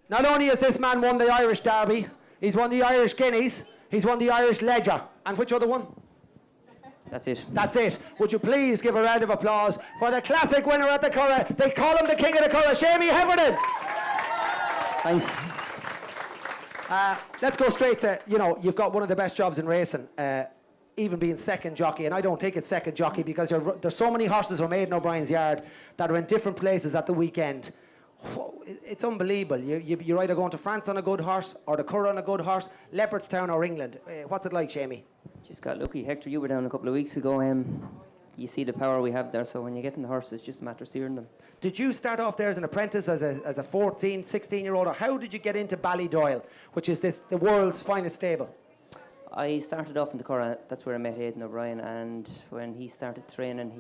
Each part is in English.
Not only has this man won the Irish Derby, he's won the Irish Guineas, he's won the Irish Ledger. And which other one? That's it. That's it. Would you please give a round of applause for the classic winner at the Curragh? They call him the King of the Curragh, Seamus Heffernan. Thanks. Let's go straight to, you know, you've got one of the best jobs in racing, even being second jockey, and I don't think it's second jockey because there's so many horses were made in O'Brien's yard that are in different places at the weekend. It's unbelievable. You're either going to France on a good horse or the Curragh on a good horse, Leopardstown or England. What's it like, Seamus? Just got lucky. Hector, you were down a couple of weeks ago. You see the power we have there, so when you get in the horse, it's just a matter of steering them. Did you start off there as an apprentice, as a 14, 16-year-old, or how did you get into Ballydoyle, which is the world's finest stable? I started off in the Curragh. That's where I met Aidan O'Brien, and when he started training,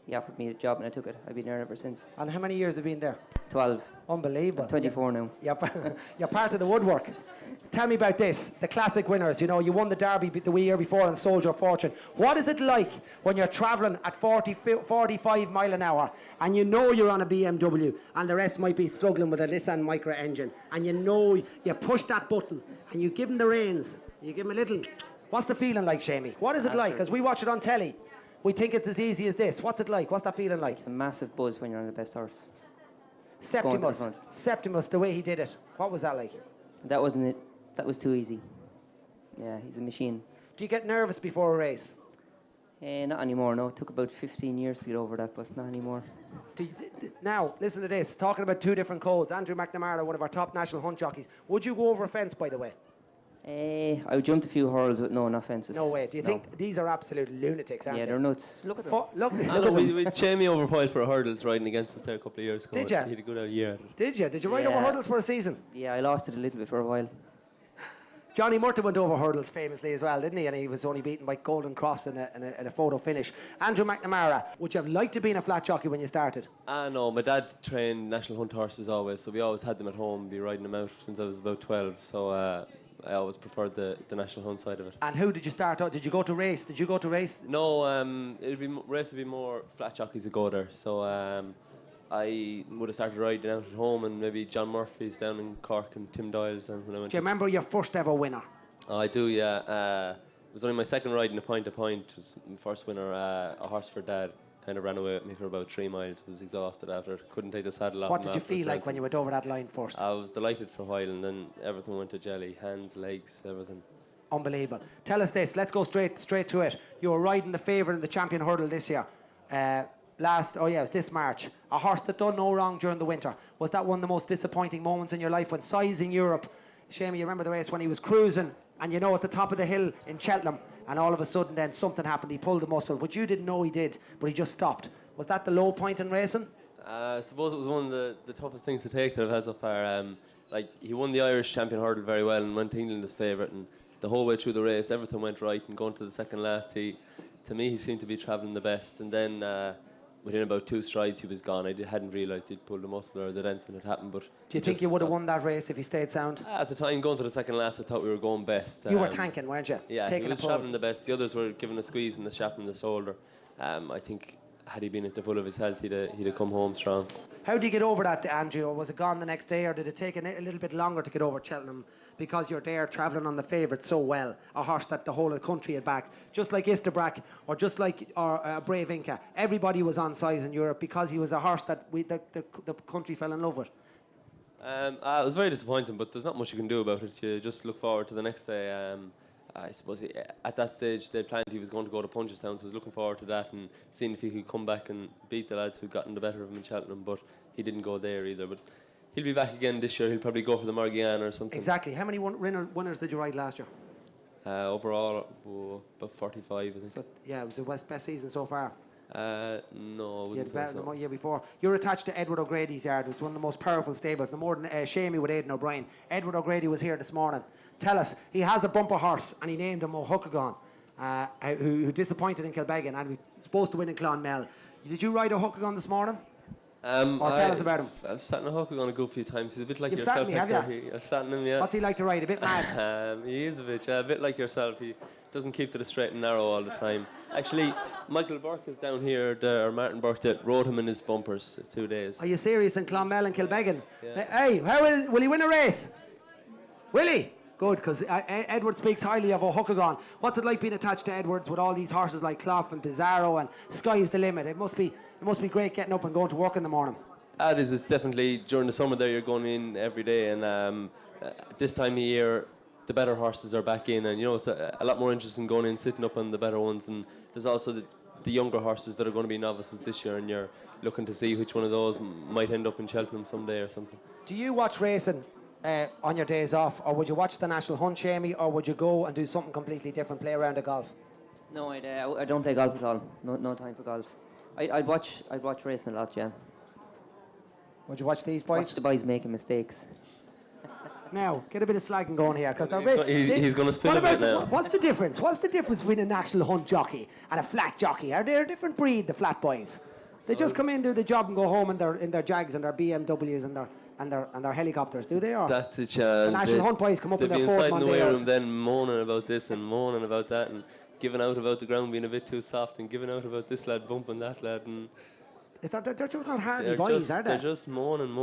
he offered me a job, and I took it. I've been there ever since. And how many years have you been there? 12. Unbelievable. I'm 24 now. You're part of the woodwork. Tell me about this, the classic winners. You know, you won the Derby the year before and sold your fortune. What is it like when you're travelling at 45 mile an hour and you know you're on a BMW and the rest might be struggling with a Nissan Micra engine, and you know you push that button and you give them the reins, you give them a little... What's the feeling like, Seamus? What is it like? Because we watch it on telly. We think it's as easy as this. What's it like? What's that feeling like? It's a massive buzz when you're on the best horse. Septimus, the way he did it. What was that like? That wasn't it. That was too easy. Yeah, he's a machine. Do you get nervous before a race? Not anymore, no. It took about 15 years to get over that, but not anymore. Now, listen to this. Talking about two different codes. Andrew McNamara, one of our top national hunt jockeys. Would you go over a fence, by the way? I jumped a few hurdles with no fences. No way. Do you think these are absolute lunatics, aren't they? Yeah, they're nuts. Look at them. Look I know, we Jamie overpoiled for hurdles riding against us there a couple of years ago. Did you? He had a good year. Did you? Did you ride over hurdles for a season? Yeah, I lost it a little bit for a while. Johnny Murta went over hurdles famously as well, didn't he? And he was only beaten by Golden Cross in a photo finish. Andrew McNamara, would you have liked to be in a flat jockey when you started? No, my dad trained national hunt horses always, so we always had them at home, be riding them out since I was about 12. So I always preferred the national hunt side of it. And who did you start out? Did you go to race? No, race would be more flat jockeys that go there. So I would have started riding out at home, and maybe John Murphy's down in Cork and Tim Doyle's. And when I went. Do you remember your first ever winner? Oh, I do, yeah. It was only my second ride in a point to point. It was my first winner. A horse for Dad kind of ran away with me for about 3 miles. Was exhausted after. Couldn't take the saddle off. What did you feel like when you went over that line first? I was delighted for a while, and then everything went to jelly. Hands, legs, everything. Unbelievable. Tell us this. Let's go straight to it. You were riding the favourite in the champion hurdle this year. It was this March. A horse that done no wrong during the winter. Was that one of the most disappointing moments in your life when sizing Europe? Seamus, you remember the race when he was cruising and at the top of the hill in Cheltenham, and all of a sudden then something happened. He pulled the muscle, which you didn't know he did, but he just stopped. Was that the low point in racing? I suppose it was one of the toughest things to take that I've had so far. He won the Irish champion hurdle very well and went to England as favourite, and the whole way through the race everything went right, and going to the second last he seemed to be travelling the best, and then within about 2 strides he was gone. I hadn't realised he'd pulled a muscle or that anything had happened. But do you think you would have won that race if he stayed sound? At the time, going to the second last, I thought we were going best. You were tanking, weren't you? Yeah, he was travelling the best. The others were giving a squeeze and a shap in the shoulder. I think had he been at the full of his health, he'd have come home strong. How did you get over that, Andrew? Or was it gone the next day, or did it take a little bit longer to get over Cheltenham because you're there travelling on the favourite so well, a horse that the whole of the country had backed, just like Istabrack or just like Brave Inca? Everybody was on size in Europe because he was a horse that the country fell in love with. It was very disappointing, but there's not much you can do about it. You just look forward to the next day. I suppose at that stage they planned he was going to go to Punchestown, so I was looking forward to that and seeing if he could come back and beat the lads who'd gotten the better of him in Cheltenham, but he didn't go there either. But he'll be back again this year. He'll probably go for the Margiane or something. Exactly. How many winners did you ride last year? Overall, about 45, I think. So, yeah, it was the best season so far. No, I wouldn't say better so. than the year before. You're attached to Edward O'Grady's yard, which is one of the most powerful stables, no more than Seamus with Aidan O'Brien. Edward O'Grady was here this morning. Tell us, he has a bumper horse and he named him O'Huckagon, who disappointed in Kilbeggan and was supposed to win in Clonmel. Did you ride O'Huckagon this morning? Or tell us about him. I've sat in a Hucklegon a good few times. He's a bit like You've yourself, sat in me, have Hector. ya? I've sat in him, yeah. What's he like to ride? A bit mad? He is a bit like yourself. He doesn't keep to the straight and narrow all the time. Actually, Michael Burke is down here, or Martin Burke, that rode him in his bumpers 2 days. Are you serious in Clonmel and Kilbeggan? Yeah. Hey, will he win a race? Will he? Good, because Edward speaks highly of O'Huckagon. What's it like being attached to Edwards with all these horses like Clough and Pizarro and Sky's the limit? It must be great getting up and going to work in the morning. It's definitely during the summer there you're going in every day, and this time of year the better horses are back in, and it's a lot more interesting going in, sitting up on the better ones, and there's also the younger horses that are going to be novices this year, and you're looking to see which one of those might end up in Cheltenham someday or something. Do you watch racing on your days off, or would you watch the National Hunt, Seamus, or would you go and do something completely different, play around the golf? No, I don't play golf at all. No time for golf. I'd watch racing a lot, yeah. Would you watch these boys? Watch the boys making mistakes. Now, get a bit of slagging going here, because He's going to spill a bit now. What's the difference? What's the difference between a National Hunt jockey and a flat jockey? Are they a different breed, the flat boys? They just come in, do the job, and go home in their Jags and their BMWs and their helicopters, do they? Or that's it, the National Hunt boys come up in their Ford Mondayos. They'll be inside in the weight room then moaning about this and moaning about that and giving out about the ground being a bit too soft and giving out about this lad bumping that lad. And they're just not hardy boys, are they? They're just moaning.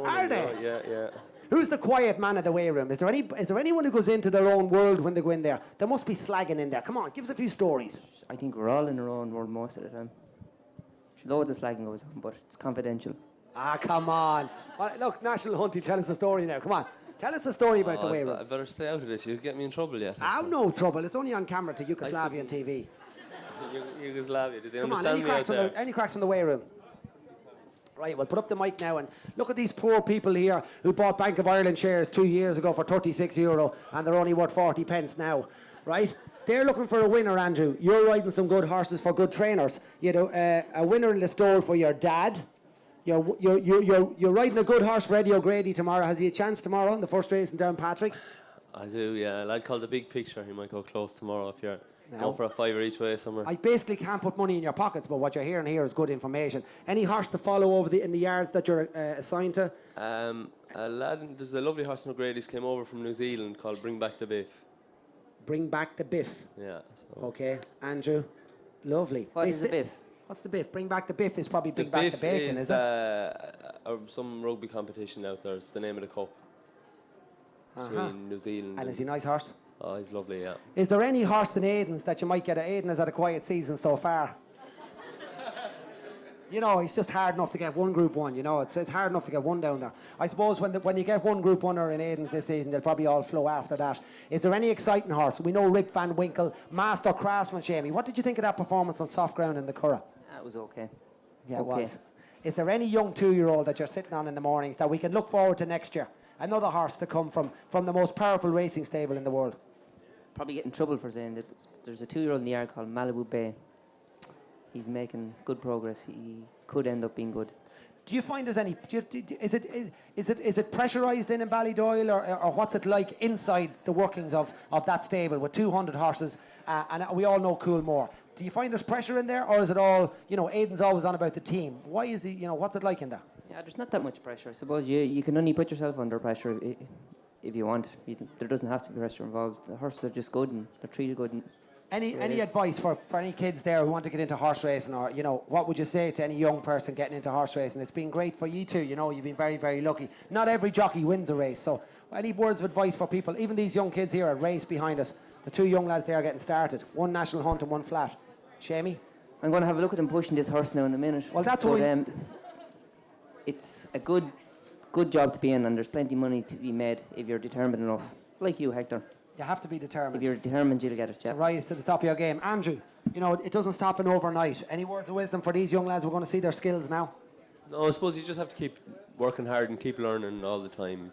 Are they? Yeah. Who's the quiet man of the weigh room? Is there anyone who goes into their own world when they go in there? There must be slagging in there. Come on, give us a few stories. I think we're all in our own world most of the time. Loads of slagging goes on, but it's confidential. Ah, come on. Well, look, National Hunt, tell us a story now. Come on. Tell us a story about the weigh room. I better stay out of this. You'll get me in trouble yet. No trouble. It's only on camera to Yugoslavian TV. Yugoslavia, did they Come on, understand me out there? any cracks from the weigh room? Right, well, put up the mic now and look at these poor people here who bought Bank of Ireland shares 2 years ago for €36 and they're only worth 40 pence now, right? They're looking for a winner, Andrew. You're riding some good horses for good trainers. You know, a winner in the stole for your dad. You're riding a good horse for Eddie O'Grady tomorrow. Has he a chance tomorrow in the first race in Downpatrick? I do, yeah. A lad called The Big Picture. He might go close tomorrow if you're going for a fiver each way somewhere. I basically can't put money in your pockets, but what you're hearing here is good information. Any horse to follow over in the yards that you're assigned to? There's a lovely horse in O'Grady's came over from New Zealand called Bring Back the Biff. Bring Back the Biff. Yeah. So. Okay, Andrew. Lovely. What is the Biff? What's the Biff? Bring Back the Biff is probably Bring Back the Bacon, is it? Some rugby competition out there. It's the name of the cup. Between New Zealand. And is he a nice horse? Oh, he's lovely, yeah. Is there any horse in Aiden's that you might get? Aiden has had a quiet season so far. You know, it's just hard enough to get one Group 1, you know. It's hard enough to get one down there. I suppose when you get one Group 1er in Aiden's this season, they'll probably all flow after that. Is there any exciting horse? We know Rip Van Winkle, Master Craftsman, Jamie. What did you think of that performance on soft ground in the Curragh? That was okay. Yeah, it was. Is there any young 2-year-old that you're sitting on in the mornings that we can look forward to next year? Another horse to come from the most powerful racing stable in the world. Probably get in trouble for saying that. There's a 2-year-old in the yard called Malibu Bay. He's making good progress. He could end up being good. Do you find there's any? Is it pressurised in Ballydoyle, or what's it like inside the workings of that stable with 200 horses? And we all know Coolmore. Do you find there's pressure in there, or is it all? You know, Aiden's always on about the team. Why is he? You know, what's it like in there? Yeah, there's not that much pressure. I suppose you can only put yourself under pressure if you want. There doesn't have to be pressure involved. The horses are just good and they're treated good. Any advice for any kids there who want to get into horse racing, or you know, what would you say to any young person getting into horse racing? It's been great for you too. You know, you've been very, very lucky. Not every jockey wins a race. So, any words of advice for people? Even these young kids here at race behind us. The 2 young lads there are getting started. One National Hunt and one flat. Seamus? I'm going to have a look at him pushing this horse now in a minute. Well, that's what it's a good job to be in, and there's plenty of money to be made if you're determined enough. Like you, Hector. You have to be determined. If you're determined, you'll get it, yeah. To rise to the top of your game. Andrew, you know, it doesn't stop in overnight. Any words of wisdom for these young lads? We're going to see their skills now. No, I suppose you just have to keep working hard and keep learning all the time.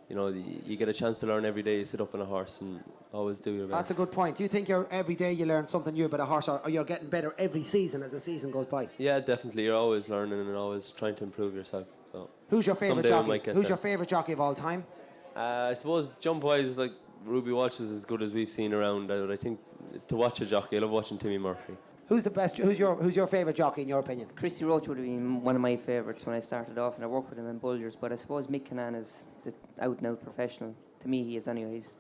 You know, you get a chance to learn every day. You sit up on a horse and always do your best. That's a good point. Do you think every day you learn something new about a horse, or you're getting better every season as the season goes by? Yeah, definitely. You're always learning and always trying to improve yourself. So who's your favourite jockey? Who's your favourite jockey of all time? I suppose jump-wise, like Ruby Walsh is as good as we've seen around. I think to watch a jockey, I love watching Timmy Murphy. Who's the best? Who's your favourite jockey in your opinion? Christy Roach would have been one of my favourites when I started off, and I worked with him in Bulgars. But I suppose Mick Cannan is the out-and-out professional. To me, he is anyway. He's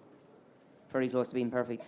very close to being perfect.